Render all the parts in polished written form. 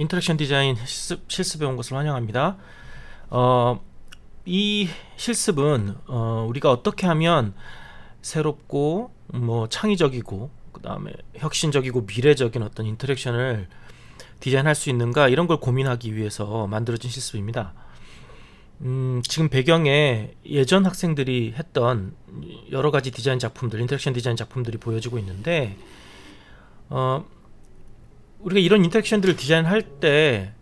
인터랙션 디자인 실습에 온 것을 환영합니다. 이 실습은 우리가 어떻게 하면 새롭고 창의적이고 그 다음에 혁신적이고 미래적인 어떤 인터랙션을 디자인할 수 있는가, 이런 걸 고민하기 위해서 만들어진 실습입니다. 지금 배경에 예전 학생들이 했던 여러가지 디자인 작품들, 인터랙션 디자인 작품들이 보여지고 있는데, 우리가 이런 인터랙션들을 디자인할 때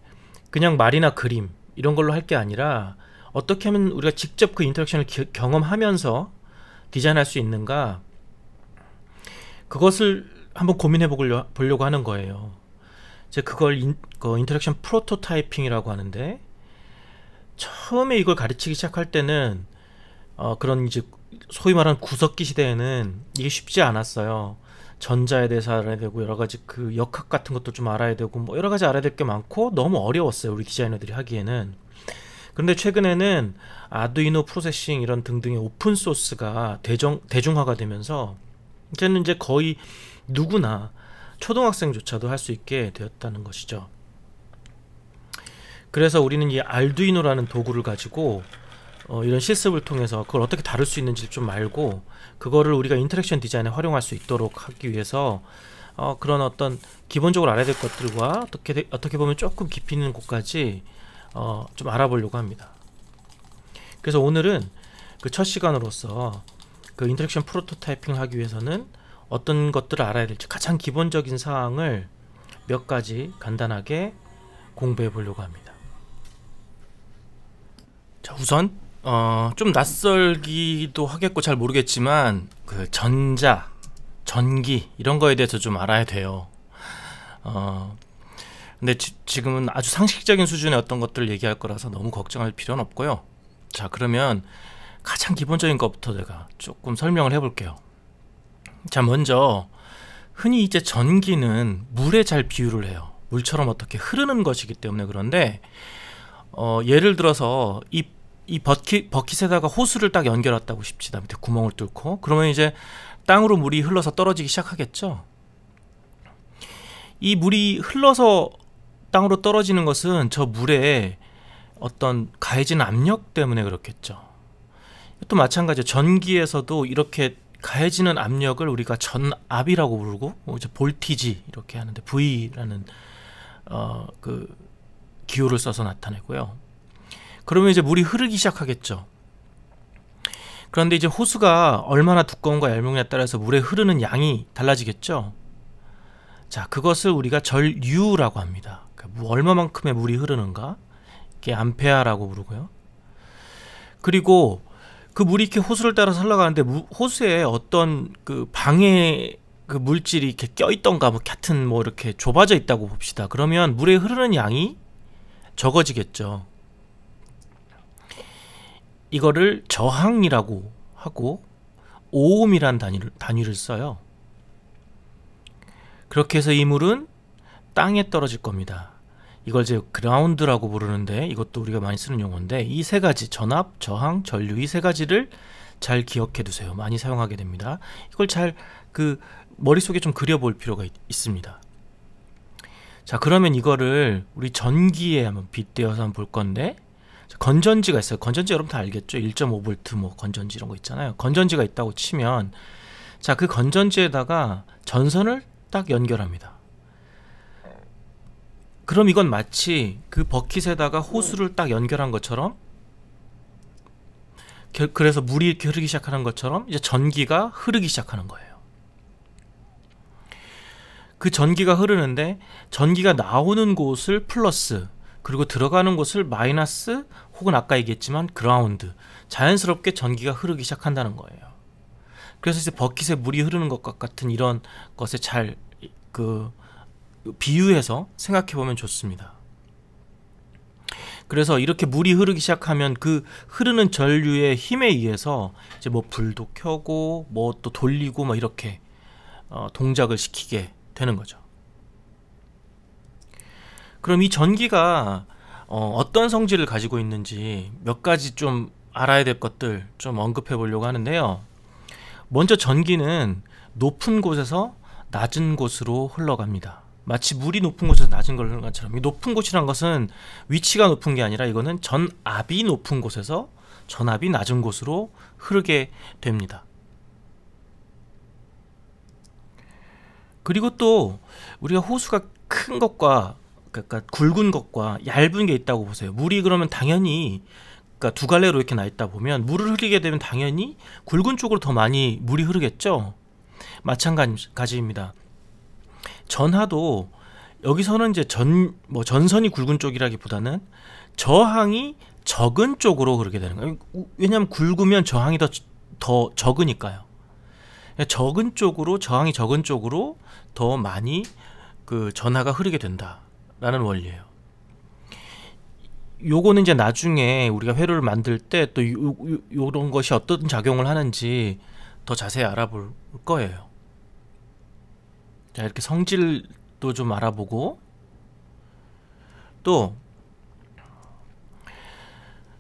그냥 말이나 그림 이런 걸로 할 게 아니라 어떻게 하면 우리가 직접 그 인터랙션을 경험하면서 디자인할 수 있는가, 그것을 한번 고민해 보려고 하는 거예요. 제가 그걸 인터랙션 프로토타이핑이라고 하는데, 처음에 이걸 가르치기 시작할 때는 그런 이제 소위 말하는 구석기 시대에는 이게 쉽지 않았어요. 전자에 대해서 알아야 되고, 여러가지 그 역학 같은 것도 좀 알아야 되고, 여러가지 알아야 될 게 많고 너무 어려웠어요, 우리 디자이너들이 하기에는. 그런데 최근에는 아두이노 프로세싱 이런 등등의 오픈소스가 대중화가 되면서 이제는 이제 거의 누구나, 초등학생조차도 할 수 있게 되었다는 것이죠. 그래서 우리는 이 알두이노라는 도구를 가지고 이런 실습을 통해서 그걸 어떻게 다룰 수 있는지 좀 알고, 그거를 우리가 인터랙션 디자인에 활용할 수 있도록 하기 위해서 그런 어떤 기본적으로 알아야 될 것들과 어떻게 보면 조금 깊이 있는 곳까지 좀 알아보려고 합니다. 그래서 오늘은 그 첫 시간으로서 그 인터랙션 프로토타이핑을 하기 위해서는 어떤 것들을 알아야 될지 가장 기본적인 사항을 몇 가지 간단하게 공부해 보려고 합니다. 자, 우선 좀 낯설기도 하겠고 잘 모르겠지만 그 전기 이런 거에 대해서 좀 알아야 돼요. 근데 지금은 아주 상식적인 수준의 어떤 것들을 얘기할 거라서 너무 걱정할 필요는 없고요. 자, 그러면 가장 기본적인 것부터 제가 조금 설명을 해볼게요. 자, 먼저 흔히 이제 전기는 물에 잘 비유를 해요. 물처럼 어떻게 흐르는 것이기 때문에. 그런데 예를 들어서 이 버킷에다가 호스를 딱 연결했다고 칩시다. 밑에 구멍을 뚫고. 그러면 이제 땅으로 물이 흘러서 떨어지기 시작하겠죠. 이 물이 흘러서 땅으로 떨어지는 것은 저 물에 어떤 가해진 압력 때문에 그렇겠죠. 또 마찬가지로 전기에서도 이렇게 가해지는 압력을 우리가 전압이라고 부르고, 이제 볼티지 이렇게 하는데 V라는 그 기호를 써서 나타내고요. 그러면 이제 물이 흐르기 시작하겠죠. 그런데 이제 호스가 얼마나 두꺼운가 얇은가에 따라서 물에 흐르는 양이 달라지겠죠. 자, 그것을 우리가 전류라고 합니다. 그러니까 얼마만큼의 물이 흐르는가, 이게 암페아라고 부르고요. 그리고 그 물이 이렇게 호수를 따라서 흘러가는데 호수에 어떤 그 방해 그 물질이 이렇게 껴있던가 같은 이렇게 좁아져 있다고 봅시다. 그러면 물에 흐르는 양이 적어지겠죠. 이거를 저항이라고 하고 오음이란 단위를 써요. 그렇게 해서 이 물은 땅에 떨어질 겁니다. 이걸 이제 그라운드라고 부르는데, 이것도 우리가 많이 쓰는 용어인데, 이 세 가지, 전압, 저항, 전류, 이 세 가지를 잘 기억해 두세요. 많이 사용하게 됩니다. 이걸 잘 머릿속에 좀 그려볼 필요가 있습니다. 자, 그러면 이거를 우리 전기에 한번 빗대어서 한번 볼 건데, 건전지가 있어요. 건전지 여러분 다 알겠죠? 1.5V 건전지 이런 거 있잖아요. 건전지가 있다고 치면, 자, 그 건전지에다가 전선을 딱 연결합니다. 그럼 이건 마치 그 버킷에다가 호스를 딱 연결한 것처럼, 그래서 물이 이렇게 흐르기 시작하는 것처럼 이제 전기가 흐르기 시작하는 거예요. 그 전기가 흐르는데, 전기가 나오는 곳을 플러스, 그리고 들어가는 곳을 마이너스, 혹은 아까 얘기했지만 그라운드, 자연스럽게 전기가 흐르기 시작한다는 거예요. 그래서 이제 버킷에 물이 흐르는 것과 같은 이런 것에 잘 비유해서 생각해 보면 좋습니다. 그래서 이렇게 물이 흐르기 시작하면 그 흐르는 전류의 힘에 의해서 이제 불도 켜고 또 돌리고 이렇게 동작을 시키게 되는 거죠. 그럼 이 전기가 어떤 성질을 가지고 있는지 몇 가지 좀 알아야 될 것들 좀 언급해 보려고 하는데요. 먼저 전기는 높은 곳에서 낮은 곳으로 흘러갑니다. 마치 물이 높은 곳에서 낮은 걸 흐르는 것처럼, 이 높은 곳이란 것은 위치가 높은 게 아니라 이거는 전압이 높은 곳에서 전압이 낮은 곳으로 흐르게 됩니다. 그리고 또 우리가 호수가 큰 것과, 그러니까 굵은 것과 얇은 게 있다고 보세요. 물이 그러면 당연히, 그러니까 두 갈래로 이렇게 나 있다 보면 물을 흐리게 되면 당연히 굵은 쪽으로 더 많이 물이 흐르겠죠. 마찬가지입니다. 전하도 여기서는 이제 전선이 굵은 쪽이라기보다는 저항이 적은 쪽으로 흐르게 되는 거예요. 왜냐하면 굵으면 저항이 더 적으니까요. 적은 쪽으로, 저항이 적은 쪽으로 더 많이 그 전하가 흐르게 된다라는 원리예요. 요거는 이제 나중에 우리가 회로를 만들 때 또 요런 것이 어떤 작용을 하는지 더 자세히 알아볼 거예요. 자, 이렇게 성질도 좀 알아보고, 또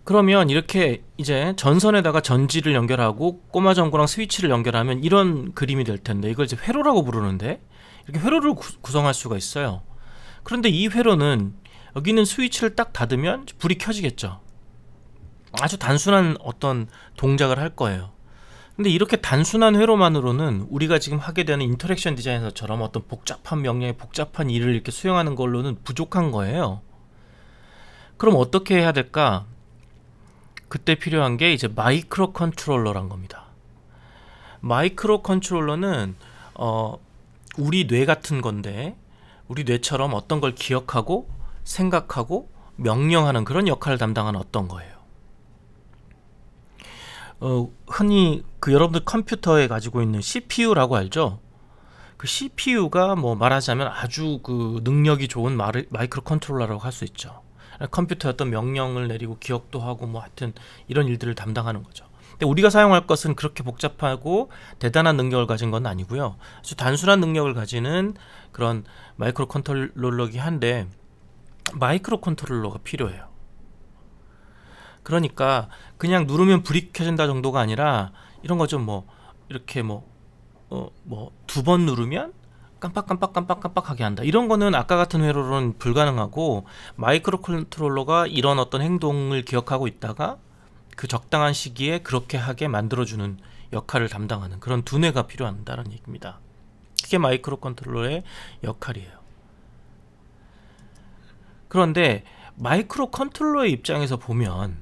그러면 이렇게 이제 전선에다가 전지를 연결하고 꼬마 전구랑 스위치를 연결하면 이런 그림이 될 텐데, 이걸 이제 회로라고 부르는데, 이렇게 회로를 구성할 수가 있어요. 그런데 이 회로는 여기는 스위치를 딱 닫으면 불이 켜지겠죠. 아주 단순한 어떤 동작을 할 거예요. 근데 이렇게 단순한 회로만으로는 우리가 지금 하게 되는 인터랙션 디자인서처럼 어떤 복잡한 명령의 복잡한 일을 이렇게 수행하는 걸로는 부족한 거예요. 그럼 어떻게 해야 될까? 그때 필요한 게 이제 마이크로 컨트롤러란 겁니다. 마이크로 컨트롤러는 우리 뇌 같은 건데, 우리 뇌처럼 어떤 걸 기억하고 생각하고 명령하는 그런 역할을 담당하는 어떤 거예요. 흔히 여러분들 컴퓨터에 가지고 있는 CPU라고 알죠? 그 CPU가 뭐 말하자면 아주 그 능력이 좋은 마이크로 컨트롤러라고 할 수 있죠. 컴퓨터에 어떤 명령을 내리고 기억도 하고 뭐 하여튼 이런 일들을 담당하는 거죠. 근데 우리가 사용할 것은 그렇게 복잡하고 대단한 능력을 가진 건 아니고요. 아주 단순한 능력을 가지는 그런 마이크로 컨트롤러이긴 한데, 마이크로 컨트롤러가 필요해요. 그러니까 그냥 누르면 불이 켜진다 정도가 아니라 이런 거죠. 뭐 이렇게 두 번 누르면 깜빡깜빡하게 한다. 이런 거는 아까 같은 회로로는 불가능하고, 마이크로 컨트롤러가 이런 어떤 행동을 기억하고 있다가 그 적당한 시기에 그렇게 하게 만들어주는 역할을 담당하는 그런 두뇌가 필요한다는 얘기입니다. 그게 마이크로 컨트롤러의 역할이에요. 그런데 마이크로 컨트롤러의 입장에서 보면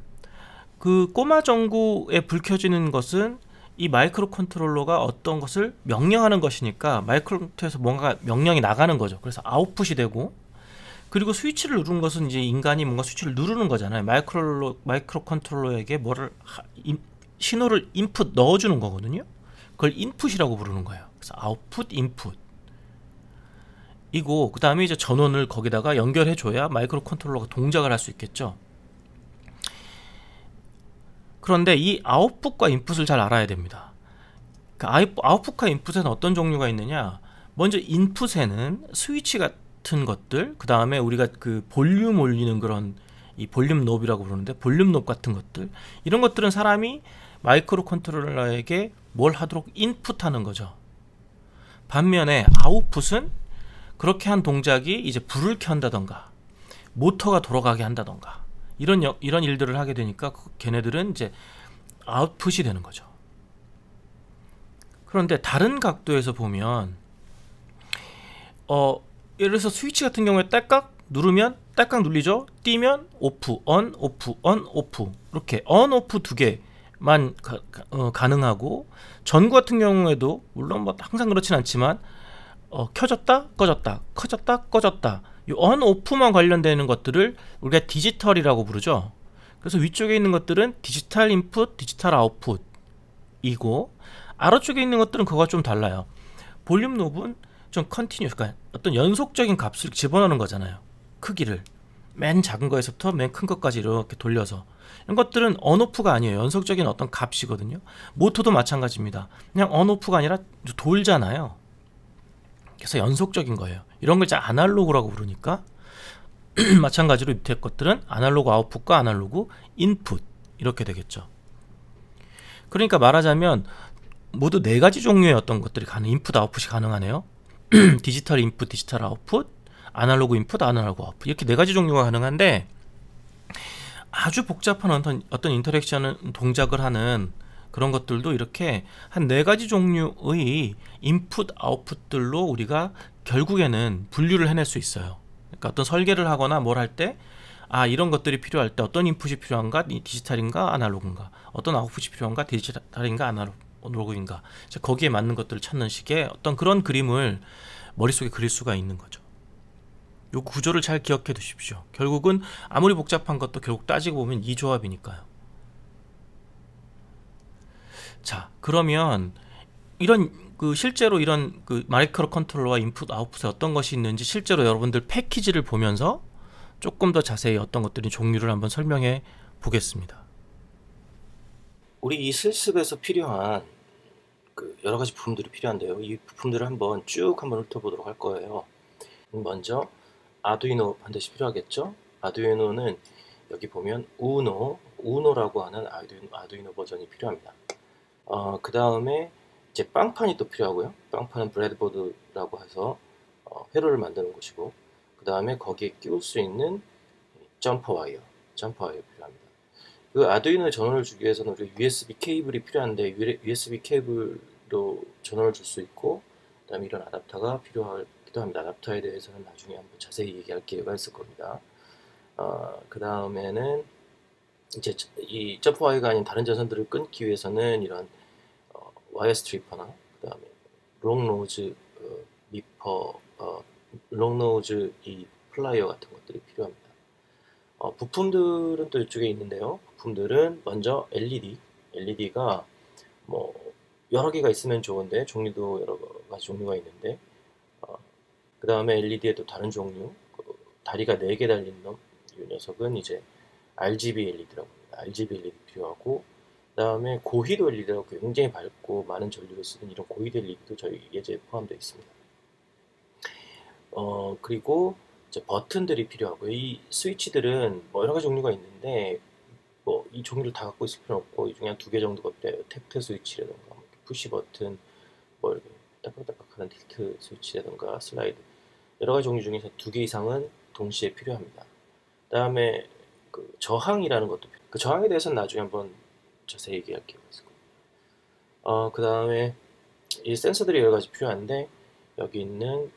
그 꼬마 전구에 불 켜지는 것은 이 마이크로 컨트롤러가 어떤 것을 명령하는 것이니까 마이크로 컨트롤러에서 뭔가 명령이 나가는 거죠. 그래서 아웃풋이 되고, 그리고 스위치를 누르는 것은 이제 인간이 뭔가 스위치를 누르는 거잖아요. 마이크로 컨트롤러에게 신호를 인풋 넣어주는 거거든요. 그걸 인풋이라고 부르는 거예요. 그래서 아웃풋, 인풋 이고, 그 다음에 이제 전원을 거기다가 연결해줘야 마이크로 컨트롤러가 동작을 할 수 있겠죠. 그런데 이 아웃풋과 인풋을 잘 알아야 됩니다. 그 아웃풋과 인풋에는 어떤 종류가 있느냐? 먼저 인풋에는 스위치 같은 것들, 그 다음에 우리가 그 볼륨 올리는 그런 이 볼륨 놉이라고 부르는데, 볼륨 놉 같은 것들, 이런 것들은 사람이 마이크로 컨트롤러에게 뭘 하도록 인풋하는 거죠. 반면에 아웃풋은 그렇게 한 동작이 이제 불을 켠다던가 모터가 돌아가게 한다던가 이런 일들을 하게 되니까 걔네들은 이제 아웃풋이 되는 거죠. 그런데 다른 각도에서 보면 예를 들어서 스위치 같은 경우에 딸깍 누르면 딸깍 눌리죠. 띄면 오프, 온, 오프, 온, 오프, 이렇게 온, 오프 두 개만 가능하고, 전구 같은 경우에도 물론 뭐 항상 그렇진 않지만 켜졌다 꺼졌다 켜졌다 꺼졌다, 이 온, 오프만 관련되는 것들을 우리가 디지털이라고 부르죠. 그래서 위쪽에 있는 것들은 디지털 인풋, 디지털 아웃풋이고, 아래쪽에 있는 것들은 그거가 좀 달라요. 볼륨 놉은 좀 컨티뉴, 그러니까 어떤 연속적인 값을 집어넣는 거잖아요. 크기를 맨 작은 거에서부터 맨 큰 것까지 이렇게 돌려서, 이런 것들은 언오프가 아니에요. 연속적인 어떤 값이거든요. 모터도 마찬가지입니다. 그냥 언오프가 아니라 돌잖아요. 그래서 연속적인 거예요. 이런 걸 이제 아날로그라고 부르니까 마찬가지로 밑에 것들은 아날로그 아웃풋과 아날로그 인풋 이렇게 되겠죠. 그러니까 말하자면 모두 네 가지 종류의 어떤 것들이 인풋 아웃풋이 가능하네요. 디지털 인풋, 디지털 아웃풋, 아날로그 인풋, 아날로그 아웃풋 이렇게 네 가지 종류가 가능한데 아주 복잡한 어떤 인터랙션 동작을 하는 그런 것들도 이렇게 한 네 가지 종류의 인풋, 아웃풋들로 우리가 결국에는 분류를 해낼 수 있어요. 그러니까 어떤 설계를 하거나 뭘 할 때 이런 것들이 필요할 때 어떤 인풋이 필요한가, 디지털인가 아날로그인가, 어떤 아웃풋이 필요한가, 디지털인가 아날로그인가, 거기에 맞는 것들을 찾는 식의 어떤 그런 그림을 머릿속에 그릴 수가 있는 거죠. 요 구조를 잘 기억해 두십시오. 결국은 아무리 복잡한 것도 결국 따지고 보면 이 조합이니까요. 자, 그러면 이런 실제로 이런 마이크로 컨트롤러와 인풋 아웃풋에 어떤 것이 있는지 실제로 여러분들 패키지를 보면서 조금 더 자세히 어떤 것들이 종류를 한번 설명해 보겠습니다. 우리 이 실습에서 필요한 여러 가지 부품들이 필요한데요. 이 부품들을 한번 쭉 훑어보도록 할 거예요. 먼저 아두이노 반드시 필요하겠죠. 아두이노는 여기 보면 우노라고 하는 아두이노 버전이 필요합니다. 그 다음에 이제 빵판이 또 필요하고요. 빵판은 브레드보드라고 해서 회로를 만드는 곳이고, 그 다음에 거기에 끼울 수 있는 점퍼 와이어 필요합니다. 그 아두이노에 전원을 주기 위해서는 우리 USB 케이블이 필요한데 USB 케이블로 전원을 줄 수 있고, 그 다음에 이런 아답터가 필요하기도 합니다. 아답터에 대해서는 나중에 한번 자세히 얘기할 기회가 있을 겁니다. 그 다음에는 이제 이 점퍼 와이어가 아닌 다른 전선들을 끊기 위해서는 이런 와이어 스트리퍼나 그 다음에 롱노즈 미퍼, 롱노즈 이 플라이어 같은 것들이 필요합니다. 부품들은 또 이쪽에 있는데요. 부품들은 먼저 LED가 뭐 여러 개가 있으면 좋은데 종류도 여러 가지 종류가 있는데, 그 다음에 LED에도 다른 종류, 다리가 4개 달린 이 녀석은 이제 RGB LED라고 합니다. RGB LED 필요하고, 그 다음에 고희도 LED라고 굉장히 밝고 많은 전류를 쓰는 이런 고희도 LED도 저희 예제에 포함되어 있습니다. 그리고 이제 버튼들이 필요하고요. 이 스위치들은 뭐 여러 가지 종류가 있는데 뭐 이 종류를 다 갖고 있을 필요는 없고, 이 중에 한 2개 정도가 필요해요. 탭트 스위치라든가 푸시 버튼, 뭐 이렇게 따깍따깍하는 틸트 스위치라든가 슬라이드, 여러 가지 종류 중에서 2개 이상은 동시에 필요합니다. 그 다음에 저항이라는 것도 그 저항에 대해서는 나중에 한번 자세히 얘기할 기회가 있을 겁니다. 그 다음에 이 센서들이 여러 가지 필요한데, 여기 있는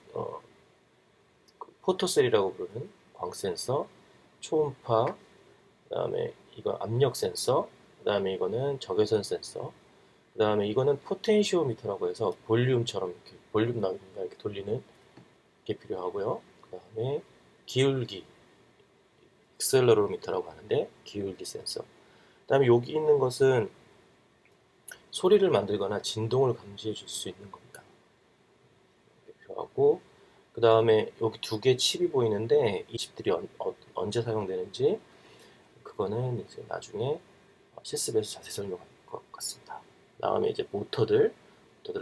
포토셀이라고 부르는 광 센서, 초음파, 그 다음에 이거 압력 센서, 그 다음에 이거는 적외선 센서, 그 다음에 이거는 포텐시오미터라고 해서 볼륨처럼 이렇게 볼륨 나옵니다. 이렇게 돌리는 게 필요하고요. 그 다음에 기울기, 엑셀러로미터라고 하는데 기울기 센서. 그 다음에 여기 있는 것은 소리를 만들거나 진동을 감지해 줄 수 있는 겁니다. 필요하고, 그 다음에 여기 2개 칩이 보이는데 이 칩들이 언제 사용되는지 그거는 이제 나중에 실습에서 자세히 설명할 것 같습니다. 그 다음에 이제 모터들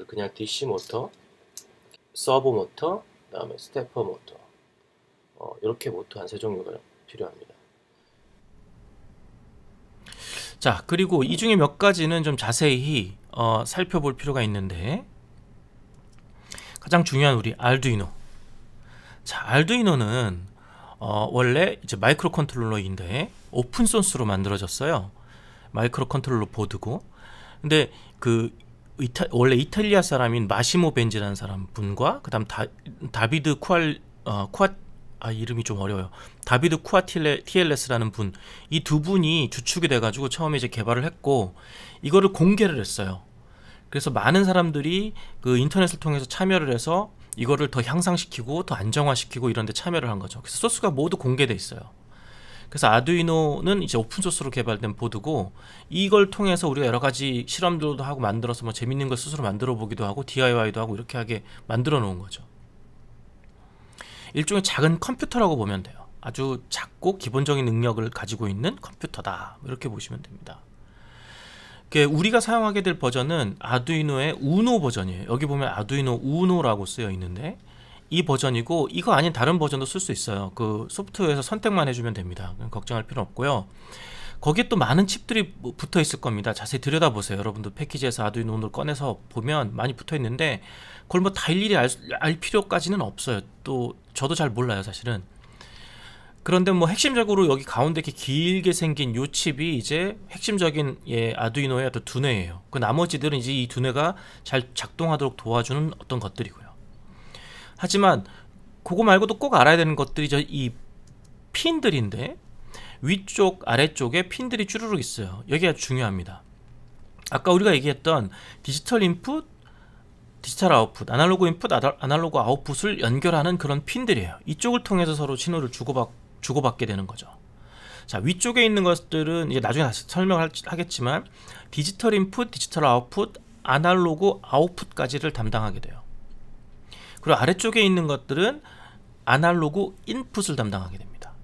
그냥 DC 모터, 서버 모터, 그 다음에 스태퍼 모터, 이렇게 모터 한 3종류가 필요합니다. 자, 그리고 이 중에 몇 가지는 좀 자세히 살펴볼 필요가 있는데, 가장 중요한 우리 알두이노. 자, 알두이노는 원래 이제 마이크로 컨트롤러인데 오픈 소스로 만들어졌어요. 마이크로 컨트롤러 보드고, 근데 원래 이탈리아 사람인 마시모 벤지라는 사람 분과 그다음 다비드 이름이 좀 어려워요. 다비드 쿠아티엘레스라는 분, 이 2분이 주축이 돼가지고 처음에 이제 개발을 했고, 이거를 공개를 했어요. 그래서 많은 사람들이 인터넷을 통해서 참여를 해서 이거를 더 향상시키고 더 안정화시키고 이런 데 참여를 한 거죠. 그래서 소스가 모두 공개돼 있어요. 그래서 아두이노는 이제 오픈소스로 개발된 보드고, 이걸 통해서 우리가 여러 가지 실험들도 하고 만들어서 뭐 재밌는 걸 스스로 만들어 보기도 하고 DIY도 하고 이렇게 하게 만들어 놓은 거죠. 일종의 작은 컴퓨터라고 보면 돼요. 아주 작고 기본적인 능력을 가지고 있는 컴퓨터다, 이렇게 보시면 됩니다. 우리가 사용하게 될 버전은 아두이노의 우노 버전이에요. 여기 보면 아두이노 우노라고 쓰여 있는데 이 버전이고, 이거 아닌 다른 버전도 쓸 수 있어요. 소프트웨어에서 선택만 해주면 됩니다. 걱정할 필요 없고요. 거기에 또 많은 칩들이 붙어 있을 겁니다. 자세히 들여다보세요. 여러분들 패키지에서 아두이노 오늘 꺼내서 보면 많이 붙어 있는데 그걸 뭐 다 일일이 알 필요까지는 없어요. 또 저도 잘 몰라요, 사실은. 그런데 뭐 핵심적으로 여기 가운데 이렇게 길게 생긴 요 칩이 이제 핵심적인 아두이노의 어떤 두뇌예요. 그 나머지들은 이제 이 두뇌가 잘 작동하도록 도와주는 어떤 것들이고요. 하지만 그거 말고도 꼭 알아야 되는 것들이 이 핀들인데, 위쪽 아래쪽에 핀들이 쭈루룩 있어요. 여기가 중요합니다. 아까 우리가 얘기했던 디지털 인풋, 디지털 아웃풋, 아날로그 인풋, 아날로그 아웃풋을 연결하는 그런 핀들이에요. 이쪽을 통해서 서로 신호를 주고받게 되는 거죠. 자, 위쪽에 있는 것들은 이제 나중에 다시 설명하겠지만 디지털 인풋, 디지털 아웃풋, 아날로그 아웃풋까지를 담당하게 돼요. 그리고 아래쪽에 있는 것들은 아날로그 인풋을 담당하게 됩니다.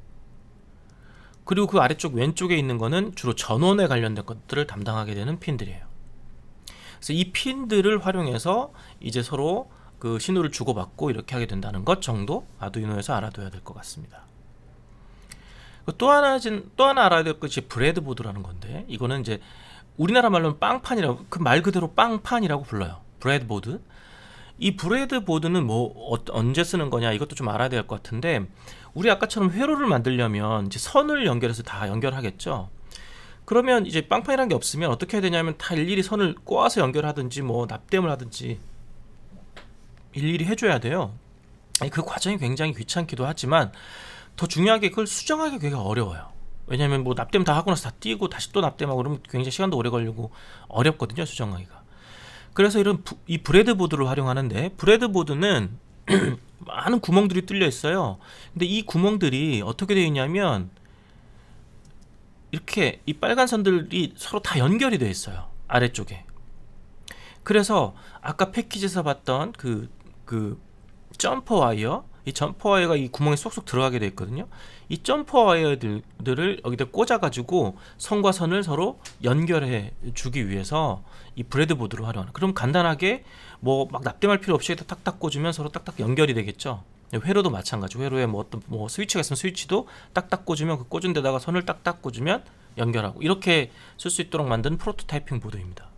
그리고 그 아래쪽 왼쪽에 있는 거는 주로 전원에 관련된 것들을 담당하게 되는 핀들이에요. 그래서 이 핀들을 활용해서 이제 서로 그 신호를 주고받고 이렇게 하게 된다는 것 정도 아두이노에서 알아둬야 될 것 같습니다. 또 하나 알아야 될 것이 브레드보드라는 건데, 이거는 이제 우리나라 말로는 빵판이라고, 그 말 그대로 빵판이라고 불러요. 브레드보드. 이 브레드보드는 뭐 언제 쓰는 거냐, 이것도 좀 알아야 될 것 같은데, 우리 아까처럼 회로를 만들려면 이제 선을 연결해서 다 연결하겠죠. 그러면 이제 빵판이라는 게 없으면 어떻게 해야 되냐면 다 일일이 선을 꼬아서 연결하든지 뭐 납땜을 하든지 일일이 해줘야 돼요. 그 과정이 굉장히 귀찮기도 하지만 더 중요하게 그걸 수정하기 굉장히 어려워요. 왜냐하면 뭐 납땜 다 하고 나서 다 띄고 다시 또 납땜하고 그러면 굉장히 시간도 오래 걸리고 어렵거든요, 수정하기가. 그래서 이 브레드보드를 활용하는데, 브레드보드는 많은 구멍들이 뚫려 있어요. 근데 이 구멍들이 어떻게 되어 있냐면 이렇게 이 빨간 선들이 서로 다 연결이 되어 있어요, 아래쪽에. 그래서 아까 패키지에서 봤던 그 점퍼 와이어, 이 점퍼 와이어가 이 구멍에 쏙쏙 들어가게 되어 있거든요. 이 점퍼 와이어들을 여기다 꽂아 가지고 선과 선을 서로 연결해 주기 위해서 이 브레드보드를 활용하는. 그럼 간단하게 뭐 막 납땜할 필요 없이 여기다 딱딱 꽂으면 서로 딱딱 연결이 되겠죠. 회로도 마찬가지. 회로에 뭐 어떤 뭐 스위치가 있으면 스위치도 딱딱 꽂으면 그 꽂은 데다가 선을 딱딱 꽂으면 연결하고, 이렇게 쓸 수 있도록 만든 프로토타이핑 보드입니다.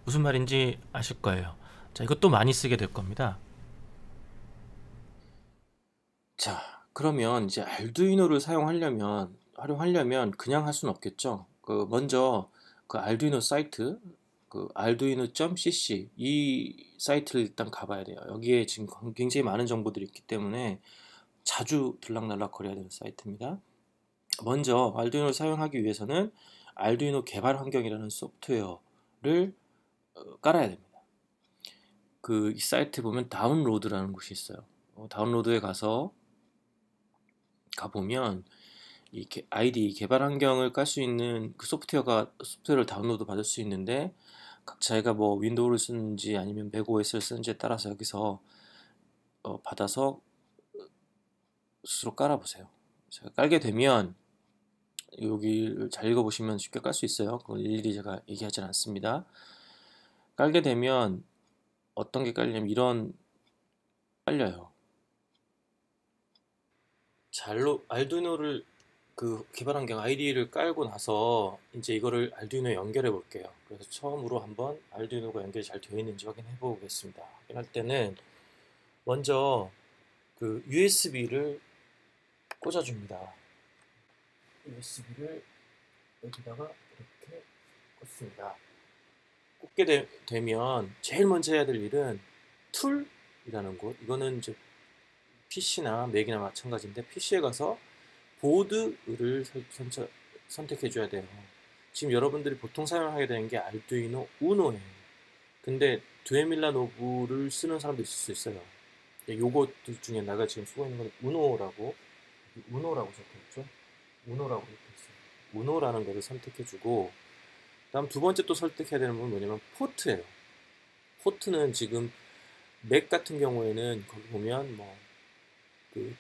무슨 말인지 아실 거예요. 자, 이것도 많이 쓰게 될 겁니다. 자, 그러면 이제 알두이노를 활용하려면 그냥 할 수는 없겠죠. 먼저 그 알두이노 사이트, 그 arduino.cc 이 사이트를 일단 가봐야 돼요. 여기에 지금 굉장히 많은 정보들이 있기 때문에 자주 들락날락 거려야 되는 사이트입니다. 먼저 알두이노를 사용하기 위해서는 알두이노 개발 환경이라는 소프트웨어를 깔아야 됩니다. 이 사이트에 보면 다운로드라는 곳이 있어요. 다운로드에 가보면 이렇게 IDE 개발 환경을 깔 수 있는 그 소프트웨어를 다운로드 받을 수 있는데, 자기가 뭐 윈도우를 쓰는지 아니면 맥OS를 쓰는지에 따라서 여기서 받아서 스스로 깔아보세요. 제가 깔게 되면 여기를 잘 읽어보시면 쉽게 깔 수 있어요. 그걸 일일이 제가 얘기하지는 않습니다. 깔게 되면 어떤 게 깔리냐면 깔려요. 알두이노를 그 개발 환경 IDE를 깔고 나서 이제 이거를 알두이노에 연결해 볼게요. 그래서 처음으로 한번 알두이노가 연결이 잘 되어 있는지 확인해 보겠습니다. 확인할 때는 먼저 그 USB를 꽂아줍니다. USB를 여기다가 이렇게 꽂습니다. 꽂게 되면 제일 먼저 해야 될 일은 툴이라는 곳, 이거는 이제 PC나 맥이나 마찬가지인데 PC에 가서 보드를 선택해 줘야 돼요. 지금 여러분들이 보통 사용하게 되는 게 알두이노 우노예요. 근데 두에밀라 노브를 쓰는 사람도 있을 수 있어요. 요것들 중에 내가 지금 쓰고 있는 건 우노라고 적혀있죠. 우노라고 적혀있어요. 우노라는 거를 선택해 주고, 다음 두 번째 또 설득해야 되는 건 뭐냐면 포트예요. 포트는 지금 맥 같은 경우에는 거기 보면 뭐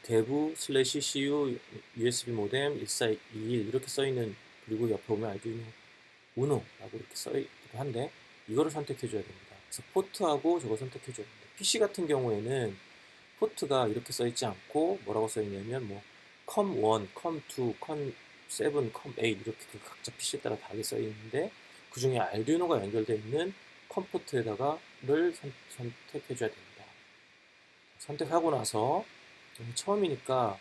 dev /cu USB 모뎀 1421 이렇게 써있는, 그리고 옆에 보면 알두이노 우노라고 이렇게 써있기도 한데 이거를 선택해 줘야 됩니다. 그래서 포트하고 저거 선택해 줘야 됩니다. PC 같은 경우에는 포트가 이렇게 써있지 않고 뭐라고 써있냐면 뭐 com1, com2, 7, 8 이렇게 그 각자 PC에 따라 다르게 써 있는데 그 중에 알두이노가 연결되어 있는 컴포트에다가를 선택해 줘야 됩니다. 선택하고 나서 처음이니까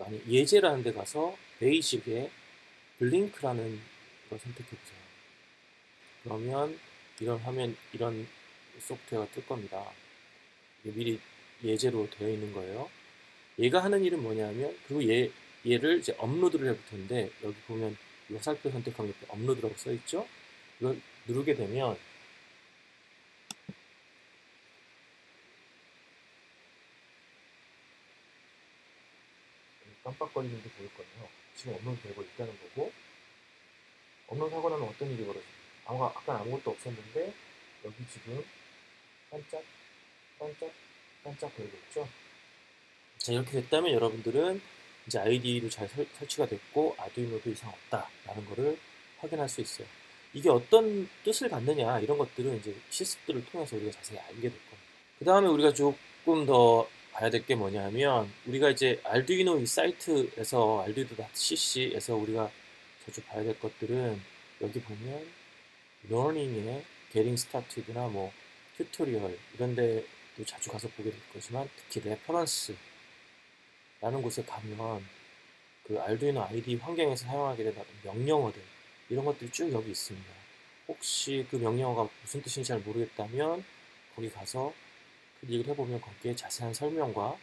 아니 예제라는 데 가서 베이직에 블링크라는 걸 선택해 보세요. 그러면 이런 화면 이런 소프트웨어가 뜰 겁니다. 미리 예제로 되어 있는 거예요. 얘가 하는 일은 뭐냐면 그리고 얘를 이제 업로드를 해볼 텐데 여기 보면 이 화살표 선택한 옆에 업로드라고 써 있죠. 이걸 누르게 되면 깜빡거리는 게 보일 거예요. 지금 업로드 되고 있다는 거고 업로드 하고 나면 어떤 일이 벌어져요? 아까 아무것도 없었는데 여기 지금 반짝 반짝 거리고 있죠. 자, 이렇게 됐다면 여러분들은 이제 아이디도 잘 설치가 됐고 아두이노도 이상 없다라는 거를 확인할 수 있어요. 이게 어떤 뜻을 갖느냐 이런 것들은 이제 실습들을 통해서 우리가 자세히 알게 될 겁니다. 그 다음에 우리가 조금 더 봐야 될 게 뭐냐면 우리가 이제 알두이노 이 사이트에서 arduino.cc에서 우리가 자주 봐야 될 것들은 여기 보면 learning에 getting started나 뭐 튜토리얼 이런 데도 자주 가서 보게 될 거지만 특히 레퍼런스 라는 곳에 가면 그 알두이노 IDE 환경에서 사용하게 되는 명령어들 이런 것들이 쭉 여기 있습니다. 혹시 그 명령어가 무슨 뜻인지 잘 모르겠다면 거기 가서 클릭을 해보면 거기에 자세한 설명과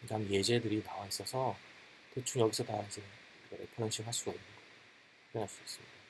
그 다음 예제들이 나와 있어서 대충 여기서 다 이제 레퍼런싱 할 수가 있는 거예요. 확인할 수 있습니다.